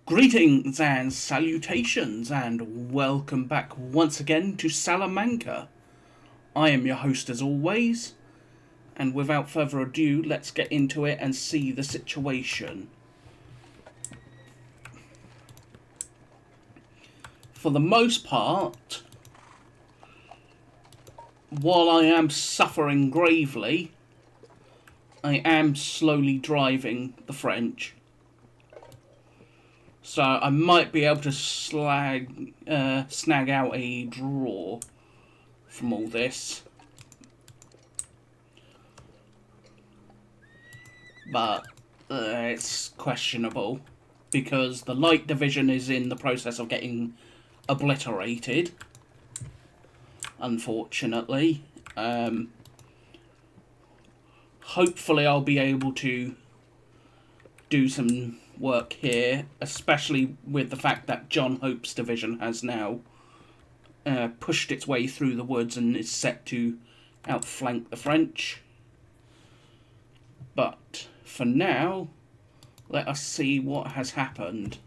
Greetings and salutations, and welcome back once again to Salamanca. I am your host as always, and without further ado, let's get into it and see the situation. For the most part, while I am suffering gravely, I am slowly driving the French. So I might be able to snag out a draw from all this. But it's questionable because the light division is in the process of getting obliterated, unfortunately. Hopefully I'll be able to do some work here, especially with the fact that John Hope's division has now pushed its way through the woods and is set to outflank the French. But for now, let us see what has happened.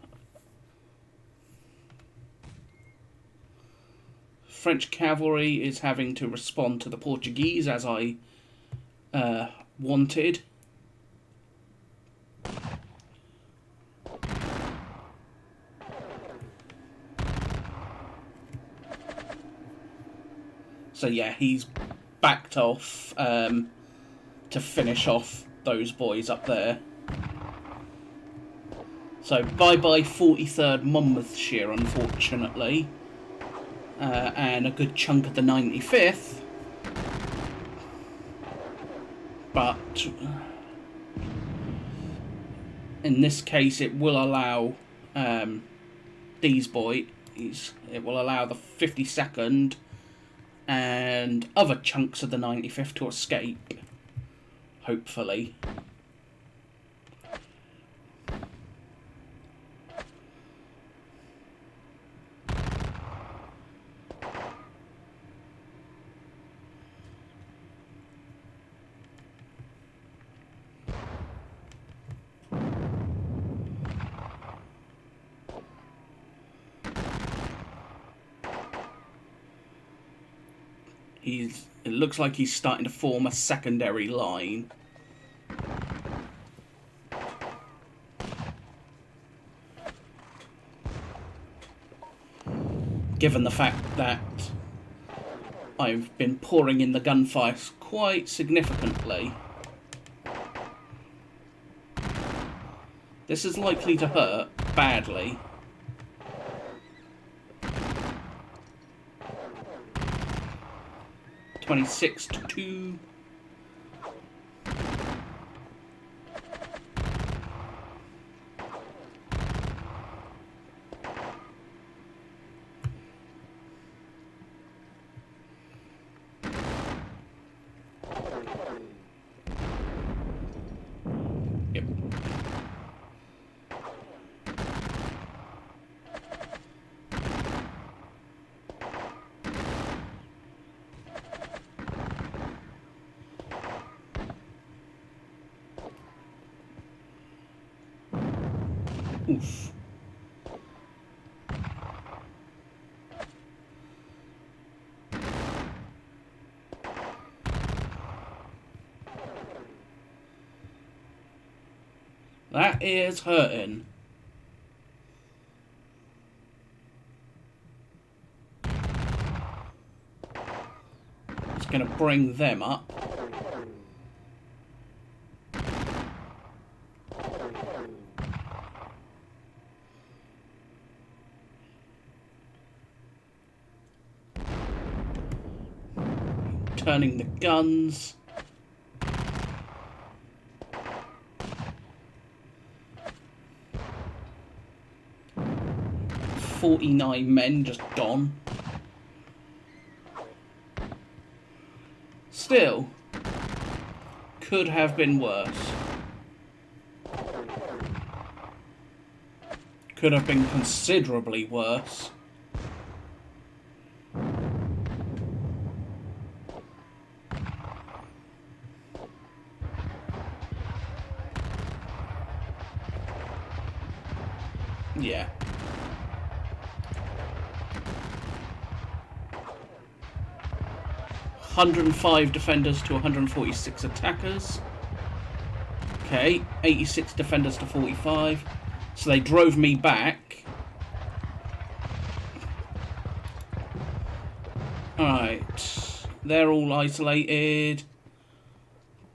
French cavalry is having to respond to the Portuguese as I wanted. So yeah, he's backed off to finish off those boys up there. So bye-bye 43rd Monmouthshire, unfortunately. And a good chunk of the 95th. But in this case, it will allow these boys, it will allow the 52nd and other chunks of the 95th to escape, hopefully. It looks like he's starting to form a secondary line. Given the fact that I've been pouring in the gunfire quite significantly, this is likely to hurt badly. (26 to 2). Yep. Oof. That is hurting. It's going to bring them up. Turning the guns. .49 men just gone. Still, could have been worse. Could have been considerably worse. Yeah. ...105 defenders to 146 attackers. Okay, 86 defenders to 45. So they drove me back. Alright. They're all isolated.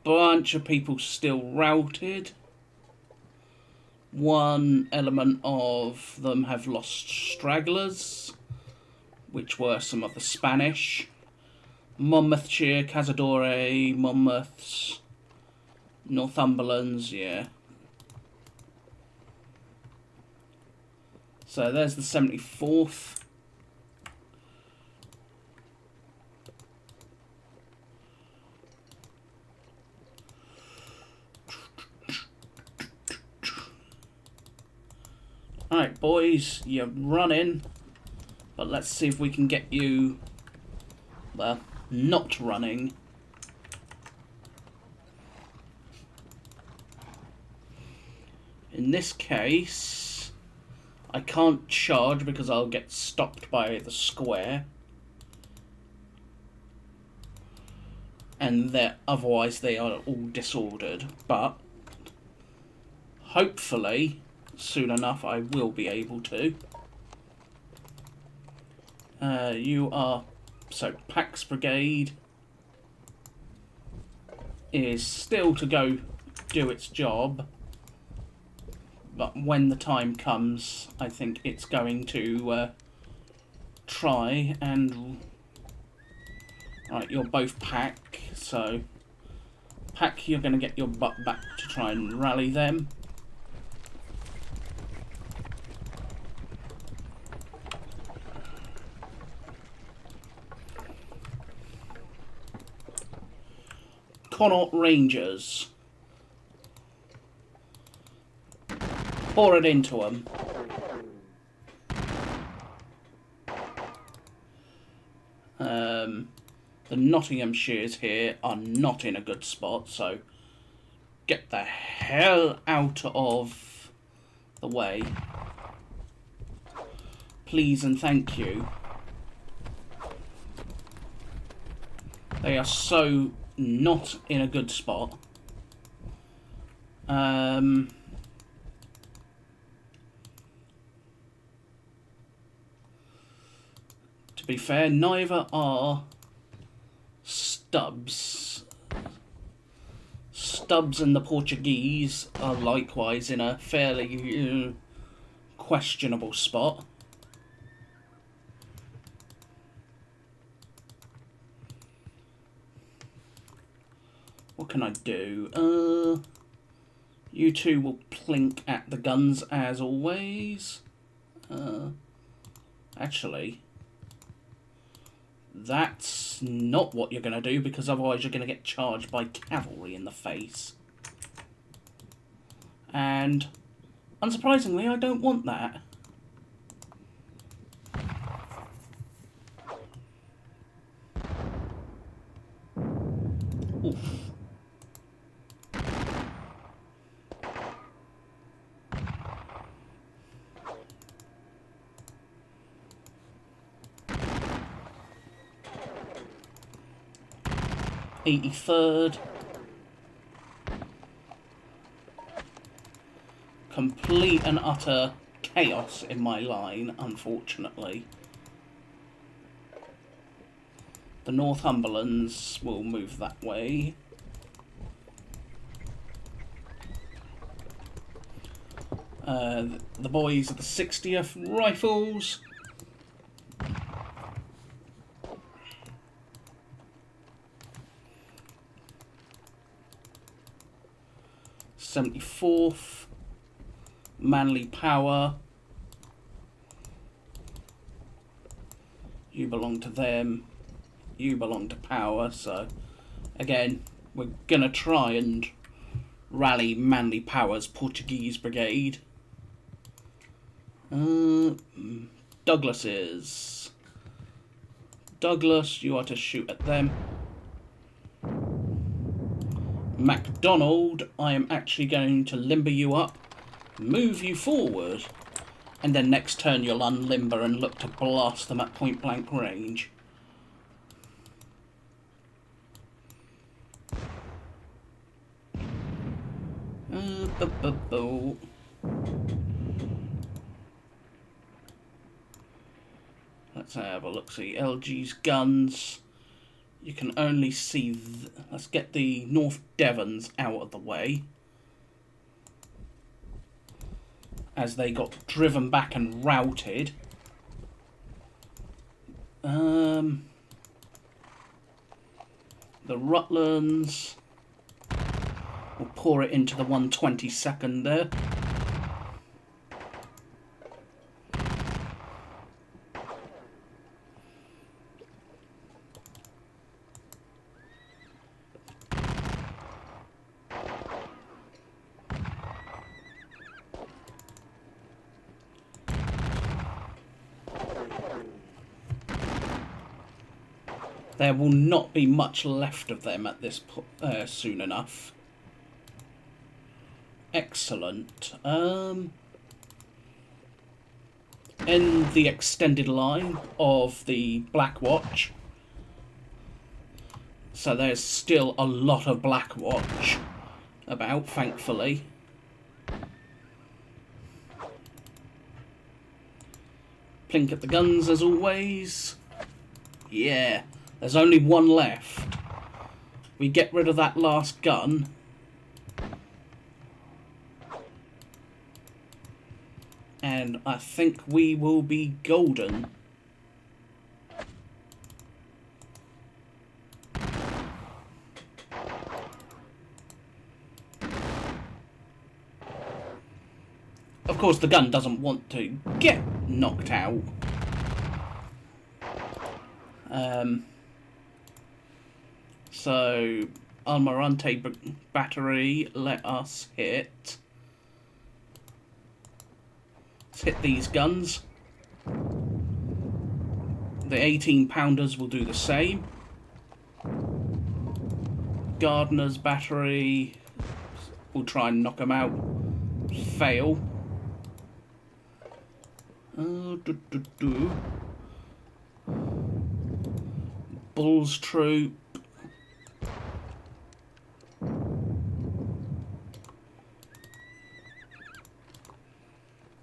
Bunch of people still routed. One element of them have lost stragglers, which were some of the Spanish. Monmouthshire, Cazadore, Monmouths, Northumberlands, yeah. So there's the 74th. Alright, boys, you're running. But let's see if we can get you, well, not running. In this case, I can't charge because I'll get stopped by the square. And otherwise they are all disordered. But hopefully, soon enough, I will be able to. You are... So, Pax Brigade is still to go do its job. But when the time comes, I think it's going to try and... Right, you're both Pack, so... Pack, you're going to get your butt back to try and rally them. Connaught Rangers. Pour it into them. The Nottinghamshires here are not in a good spot, so get the hell out of the way. Please and thank you. They are so not in a good spot. To be fair, neither are Stubbs. Stubbs and the Portuguese are likewise in a fairly questionable spot. What can I do? You two will plink at the guns as always. Actually, that's not what you're going to do, because otherwise you're going to get charged by cavalry in the face. And, unsurprisingly, I don't want that. Oof. '83rd. Complete and utter chaos in my line, unfortunately. The Northumberlands will move that way. The boys of the 60th Rifles. '74th Manly Power. You belong to them. You belong to Power. So, again, we're gonna try and rally Manly Power's Portuguese Brigade. Douglas's. Douglas, you are to shoot at them. MacDonald, I am actually going to limber you up, move you forward, And then next turn you'll unlimber and look to blast them at point blank range. Let's have a look. See LG's guns. You can only see. Let's get the North Devons out of the way, as they got driven back and routed. The Rutlands will pour it into the 122nd there. There will not be much left of them at this soon enough. Excellent. In the extended line of the Black Watch. So there's still a lot of Black Watch about, thankfully. Plink at the guns as always. Yeah. There's only one left. We get rid of that last gun. And I think we will be golden. Of course, the gun doesn't want to get knocked out. So, Almirante battery, let us hit. Let's hit these guns. The 18-pounders will do the same. Gardner's battery will try and knock them out. Fail. Bull's troop.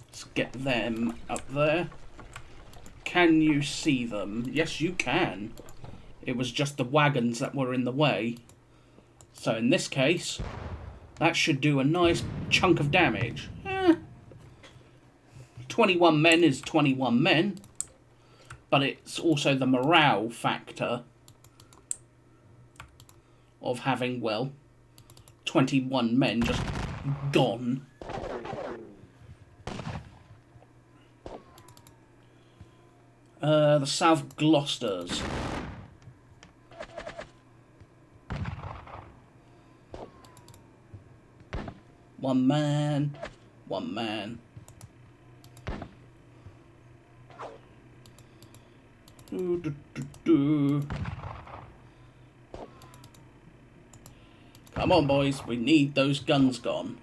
Let's get them up there. Can you see them? Yes, you can. It was just the wagons that were in the way. So in this case, that should do a nice chunk of damage. 21 men is 21 men. But it's also the morale factor of having, well, 21 men just gone. The South Gloucesters. One man, one man. Come on, boys, we need those guns gone.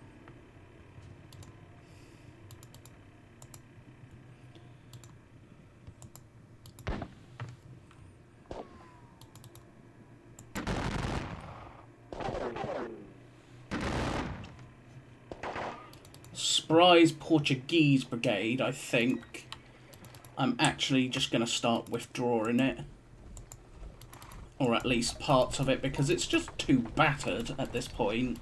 Spry's Portuguese Brigade, I think. I'm actually just going to start withdrawing it. Or at least parts of it, because it's just too battered at this point.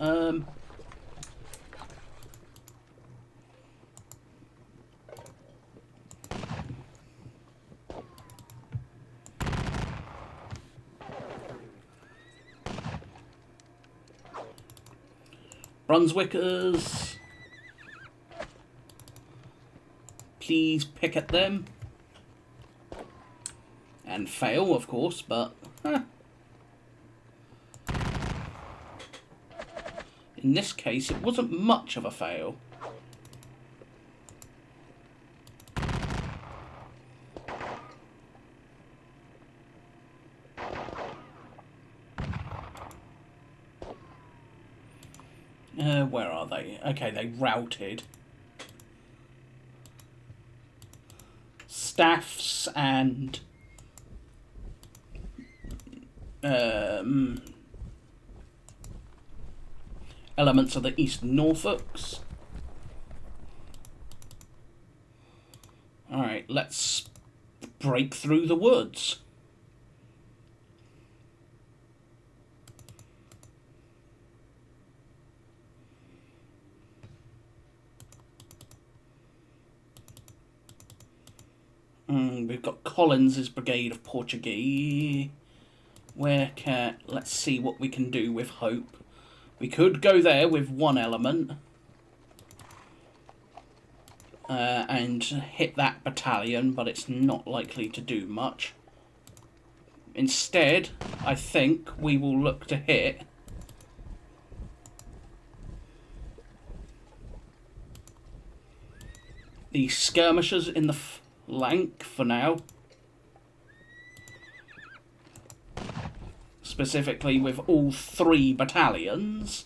Brunswickers. Please pick at them. And fail, of course, but... in this case, it wasn't much of a fail. Where are they? Okay, they routed. staffs and elements of the East Norfolks. Alright, let's break through the woods. We've got Collins's brigade of Portuguese. Let's see what we can do with Hope. We could go there with one element and hit that battalion, but it's not likely to do much. Instead, I think we will look to hit the skirmishers in the flank for now. Specifically with all 3 battalions.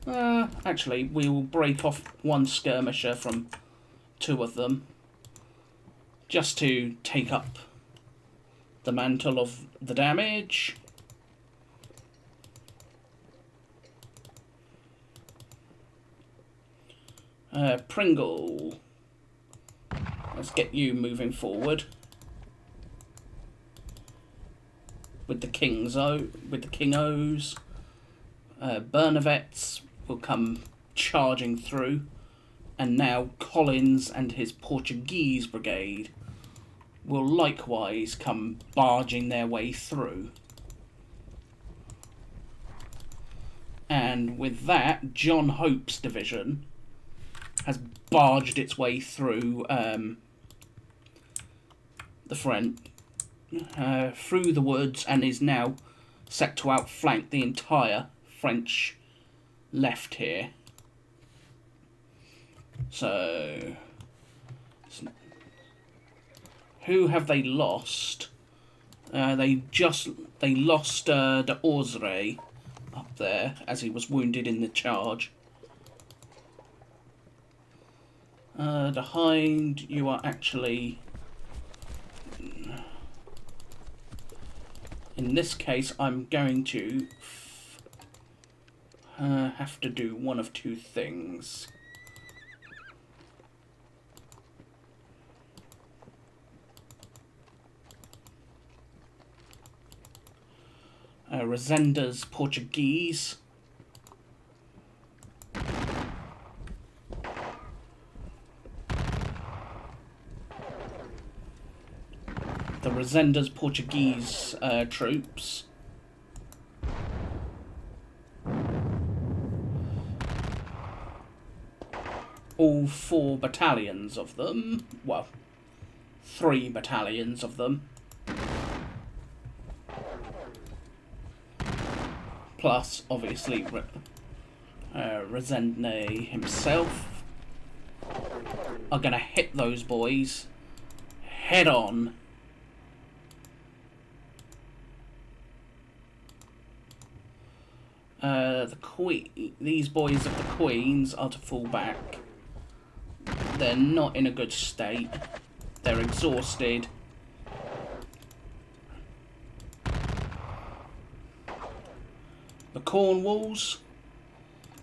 Actually, we will break off one skirmisher from 2 of them. Just to take up the mantle of the damage. Pringle. Let's get you moving forward. With the King O's. Bernavets will come charging through. And now Collins and his Portuguese brigade will likewise come barging their way through. And with that, John Hope's division has barged its way through the front, through the woods, and is now set to outflank the entire French left here. So, who have they lost? They lost de Orsray up there as he was wounded in the charge. De Hind, you are actually, in this case, I'm going to have to do one of 2 things. Resenda's Portuguese. The Resenda's Portuguese troops. All 4 battalions of them. Well, 3 battalions of them. Plus, obviously, Resende himself are going to hit those boys head on. These boys of the Queens are to fall back. They're not in a good state. They're exhausted. The Cornwalls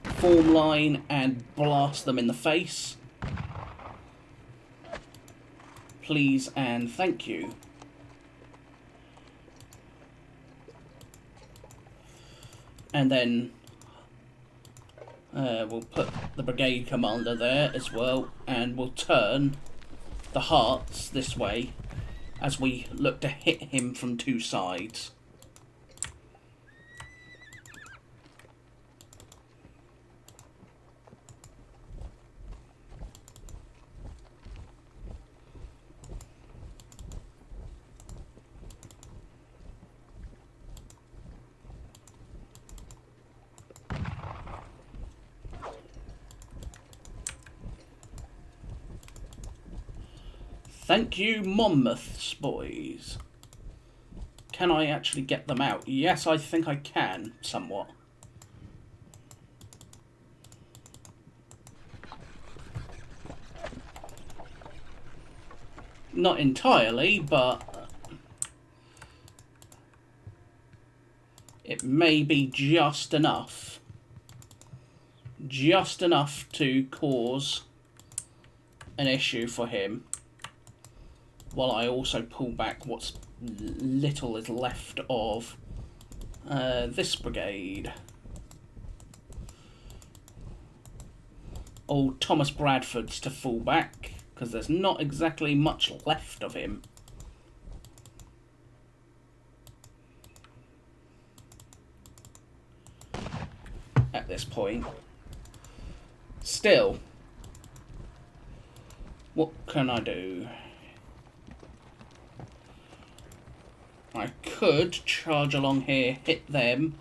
form line and blast them in the face. Please and thank you. And then we'll put the brigade commander there as well, and we'll turn the Hearts this way as we look to hit him from 2 sides. Thank you, Monmouths, boys. Can I actually get them out? Yes, I think I can, somewhat. Not entirely, but it may be just enough. Just enough to cause an issue for him, while I also pull back what's little is left of this brigade. Old Thomas Bradford's to fall back, because there's not exactly much left of him. At this point. Still, what can I do? I could charge along here, hit them.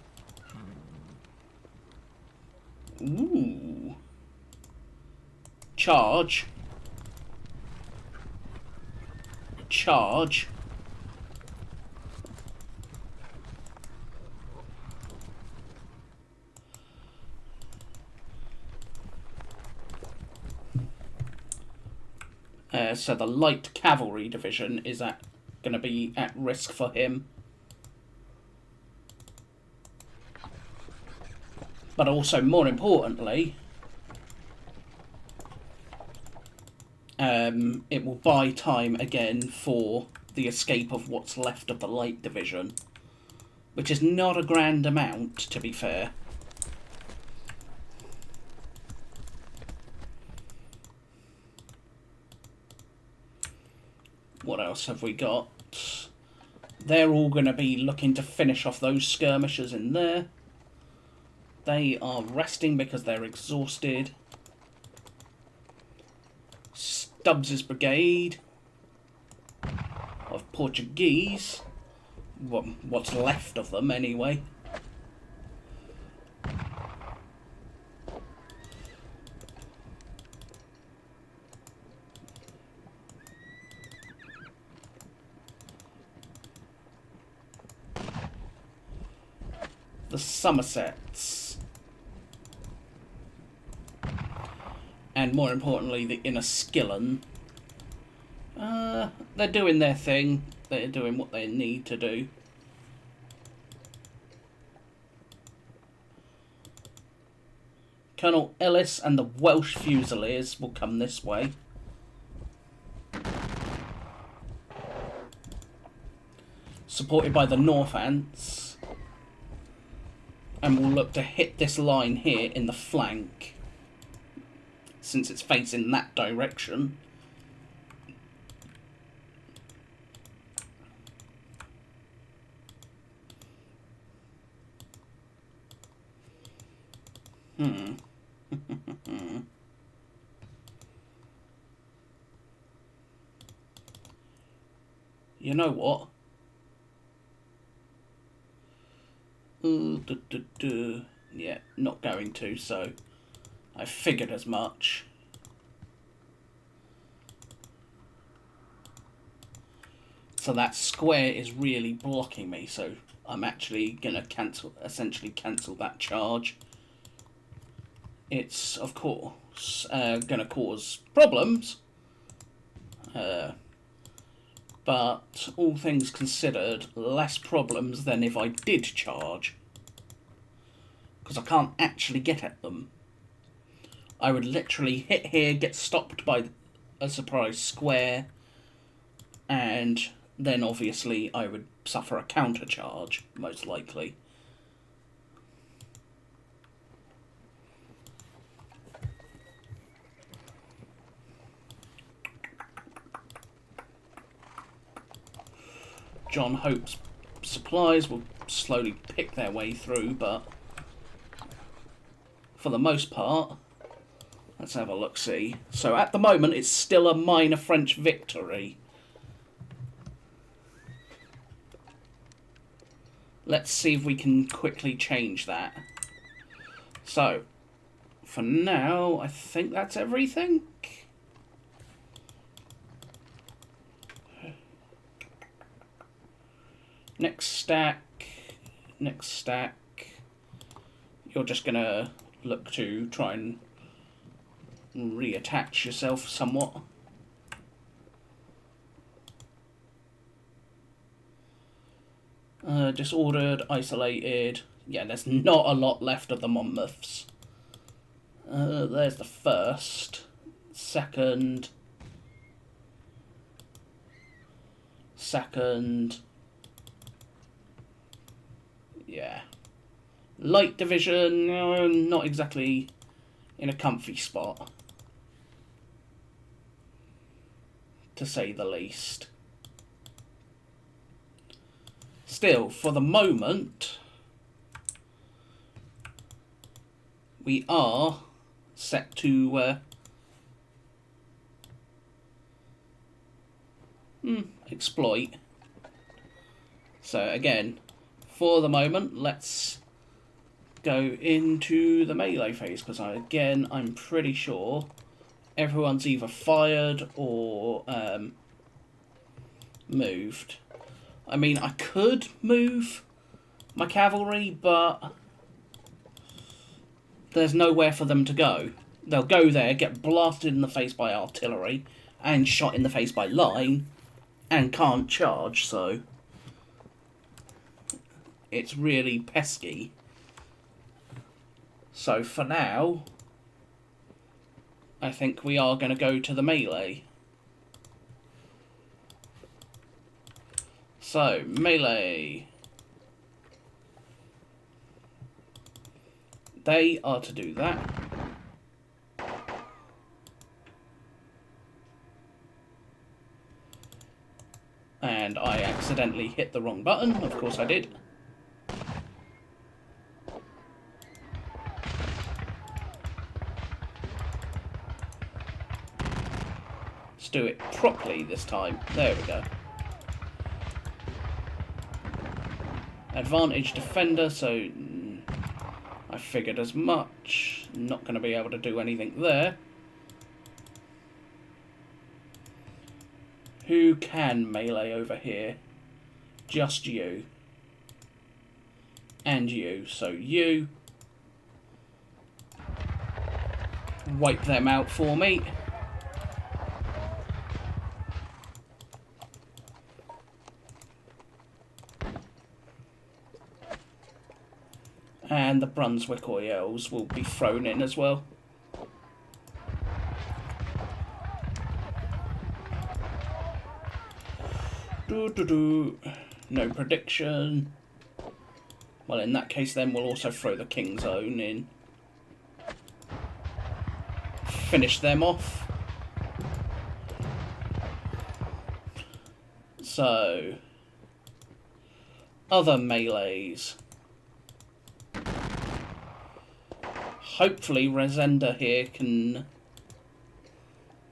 Ooh. Charge. Charge. So the light cavalry division is going to be at risk for him. But also, more importantly, it will buy time again for the escape of what's left of the light division, which is not a grand amount, to be fair. What else have we got? They're all going to be looking to finish off those skirmishers in there. They are resting because they're exhausted. Stubbs's brigade of Portuguese, what's left of them anyway. The Somersets, and more importantly the Inniskillen. They're doing their thing. They're doing what they need to do. Colonel Ellis and the Welsh Fusiliers will come this way. Supported by the Northants. And we'll look to hit this line here in the flank, since it's facing that direction. You know what? Yeah, not going to, so I figured as much. So that square is really blocking me, so I'm actually gonna essentially cancel that charge. It's, of course, gonna cause problems, but all things considered, less problems than if I did charge, because I can't actually get at them. I would literally hit here, get stopped by a surprise square, and then obviously I would suffer a counter charge, most likely. John Hope's supplies will slowly pick their way through, but for the most part, let's have a look-see. So at the moment, it's still a minor French victory. Let's see if we can quickly change that. So, for now, I think that's everything. Next stack. Next stack. You're just going to look to try and reattach yourself somewhat. Disordered, isolated. Yeah, there's not a lot left of the Monmouths. There's the first. Second. Yeah. Light division, not exactly in a comfy spot, to say the least. Still, for the moment, we are set to exploit. So again, for the moment, let's go into the melee phase, because I'm pretty sure everyone's either fired or moved. I mean, I could move my cavalry, but there's nowhere for them to go. They'll go there, get blasted in the face by artillery, and shot in the face by line, and can't charge, so it's really pesky. So for now, I think we are going to go to the melee. So, melee. They are to do that. And I accidentally hit the wrong button. Of course I did. Let's do it properly this time. There we go. Advantage defender, so I figured as much. Not going to be able to do anything there. Who can melee over here? Just you. And you. So you. Wipe them out for me. And the Brunswick oils will be thrown in as well. No prediction. Well, in that case, then we'll also throw the King's Own in. Finish them off. So, other melees. Hopefully Resender here can...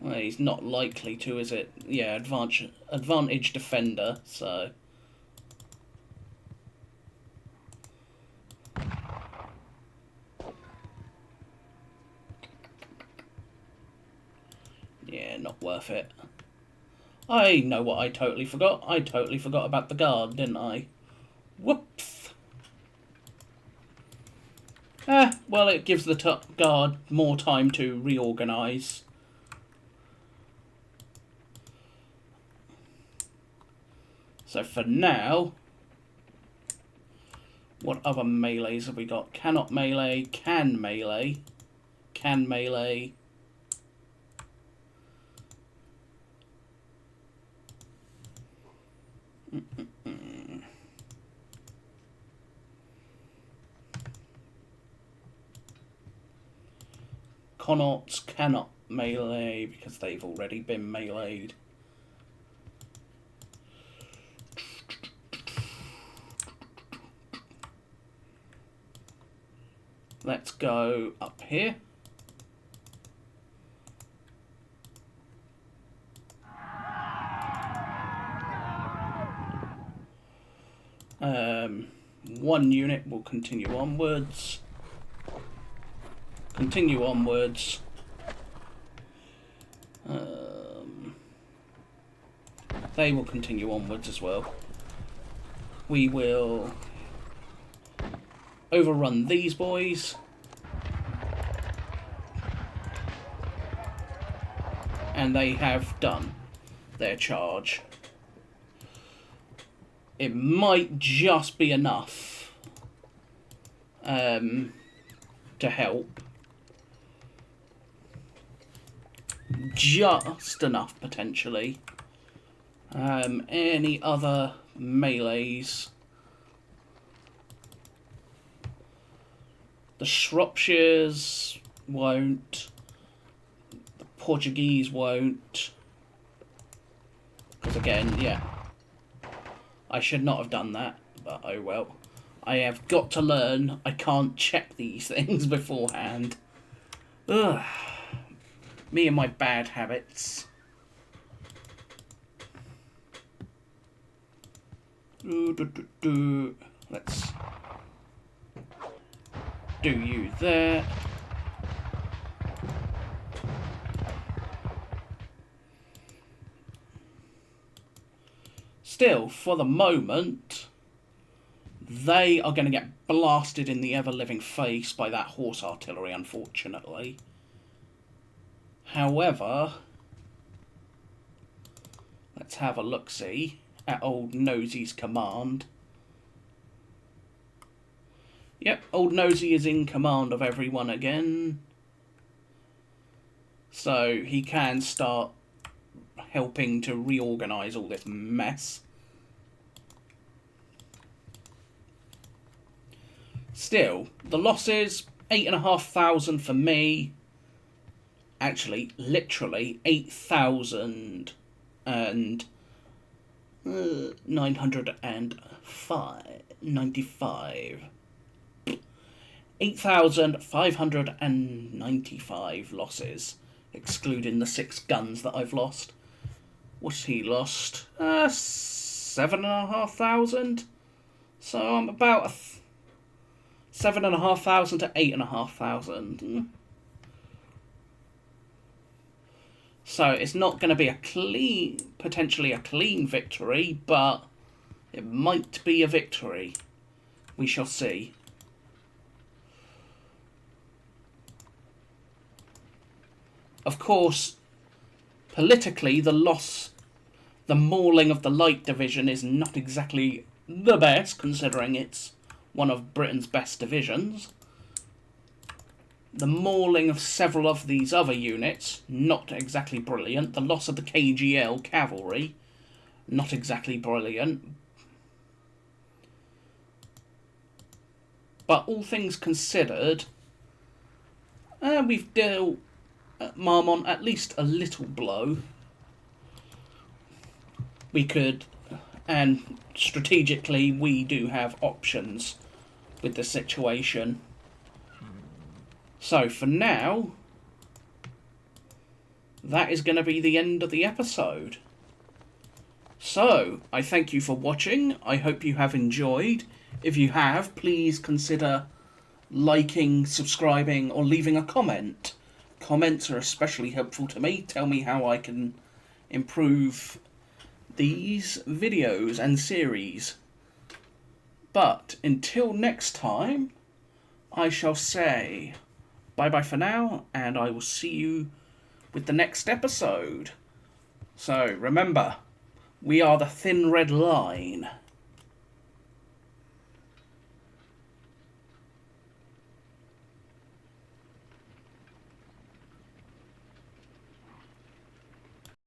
Well, he's not likely to, is it? Yeah, advantage defender, so... Yeah, not worth it. I know what I totally forgot. I totally forgot about the guard, didn't I? Whoops! Well, it gives the guard more time to reorganise. So for now, what other melees have we got? Cannot melee, can melee, can melee. Connaughts cannot melee because they've already been meleeed. Let's go up here. One unit will continue onwards. Continue onwards. They will continue onwards as well. We will overrun these boys. And they have done their charge. it might just be enough to help. Just enough, potentially. Any other melees? The Shropshires won't. The Portuguese won't. Because again, yeah. I should not have done that, but oh well. I have got to learn. I can't check these things beforehand. Ugh. Me and my bad habits. Let's do you there. Still, for the moment, they are going to get blasted in the ever-living face by that horse artillery, unfortunately. However, let's have a look-see at old Nosey's command. Yep, old Nosey is in command of everyone again. So he can start helping to reorganise all this mess. Still, the losses, 8,500 for me. Actually, literally 8,995. 8,595 losses, excluding the 6 guns that I've lost. What's he lost? 7,500. So I'm about 7,500 to 8,500. So it's not going to be a potentially a clean victory, but it might be a victory. We shall see. Of course, politically, the mauling of the Light Division is not exactly the best, considering it's one of Britain's best divisions. The mauling of several of these other units, not exactly brilliant. The loss of the KGL cavalry, not exactly brilliant. But all things considered, we've dealt Marmont at least a little blow. We could, and strategically we do have options with the situation. So for now, that is going to be the end of the episode. So, I thank you for watching. I hope you have enjoyed. If you have, please consider liking, subscribing, or leaving a comment. Comments are especially helpful to me. Tell me how I can improve these videos and series. But until next time, I shall say bye-bye for now, and I will see you with the next episode. So, remember, we are the thin red line.